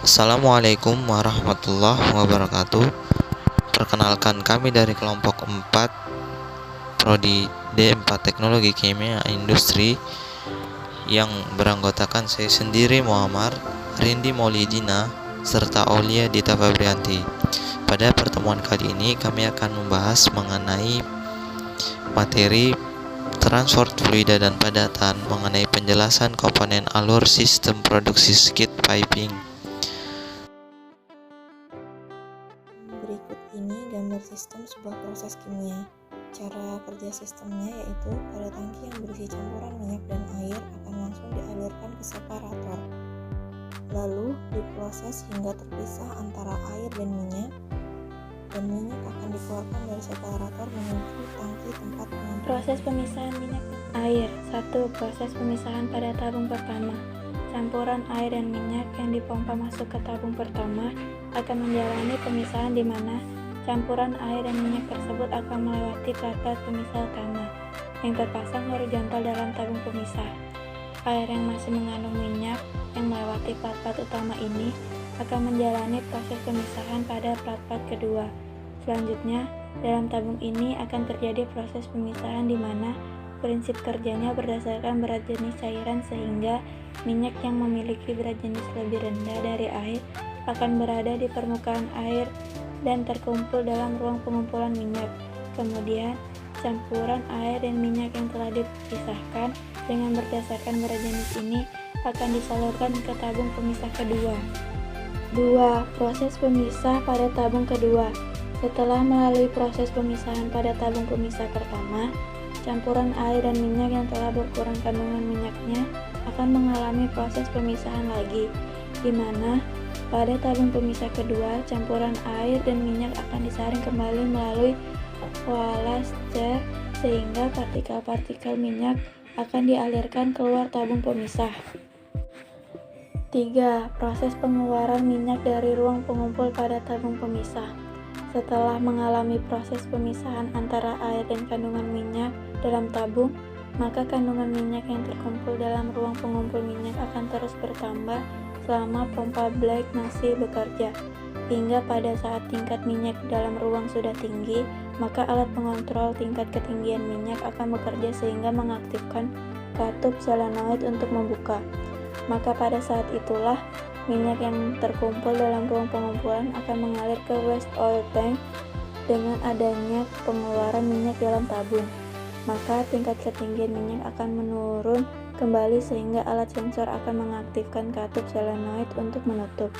Assalamualaikum warahmatullahi wabarakatuh. Perkenalkan, kami dari kelompok 4 Prodi D4 Teknologi Kimia Industri yang beranggotakan saya sendiri Muhammad Rindi Maulidina serta Aulia Dita Fabrianti. Pada pertemuan kali ini kami akan membahas mengenai materi transport fluida dan padatan mengenai penjelasan komponen alur sistem produksi skid piping. Berikut ini gambar sistem sebuah proses kimia. Cara kerja sistemnya yaitu pada tangki yang berisi campuran minyak dan air akan langsung dialirkan ke separator. Lalu diproses hingga terpisah antara air dan minyak akan dikeluarkan dari separator menuju tangki tempat penampungan. Proses pemisahan minyak dan air. 1. Proses pemisahan pada tabung pertama. Campuran air dan minyak yang dipompa masuk ke tabung pertama akan menjalani pemisahan di mana campuran air dan minyak tersebut akan melewati plat-plat pemisah utama yang terpasang horizontal dalam tabung pemisah. Air yang masih mengandung minyak yang melewati plat-plat utama ini akan menjalani proses pemisahan pada plat-plat kedua. Selanjutnya, dalam tabung ini akan terjadi proses pemisahan di mana prinsip kerjanya berdasarkan berat jenis cairan sehingga minyak yang memiliki berat jenis lebih rendah dari air akan berada di permukaan air dan terkumpul dalam ruang pengumpulan minyak. Kemudian, campuran air dan minyak yang telah dipisahkan dengan berdasarkan berat jenis ini akan disalurkan ke tabung pemisah kedua. 2. Proses pemisah pada tabung kedua. Setelah melalui proses pemisahan pada tabung pemisah pertama, campuran air dan minyak yang telah berkurang kandungan minyaknya akan mengalami proses pemisahan lagi, di mana pada tabung pemisah kedua, campuran air dan minyak akan disaring kembali melalui Wallace sehingga partikel-partikel minyak akan dialirkan keluar tabung pemisah. 3. Proses pengeluaran minyak dari ruang pengumpul pada tabung pemisah. Setelah mengalami proses pemisahan antara air dan kandungan minyak dalam tabung, maka kandungan minyak yang terkumpul dalam ruang pengumpul minyak akan terus bertambah selama pompa Blake masih bekerja. Hingga pada saat tingkat minyak dalam ruang sudah tinggi, maka alat pengontrol tingkat ketinggian minyak akan bekerja sehingga mengaktifkan katup solenoid untuk membuka. Maka pada saat itulah minyak yang terkumpul dalam ruang pengumpulan akan mengalir ke waste oil tank dengan adanya pengeluaran minyak dalam tabung. Maka tingkat ketinggian minyak akan menurun kembali sehingga alat sensor akan mengaktifkan katup solenoid untuk menutup.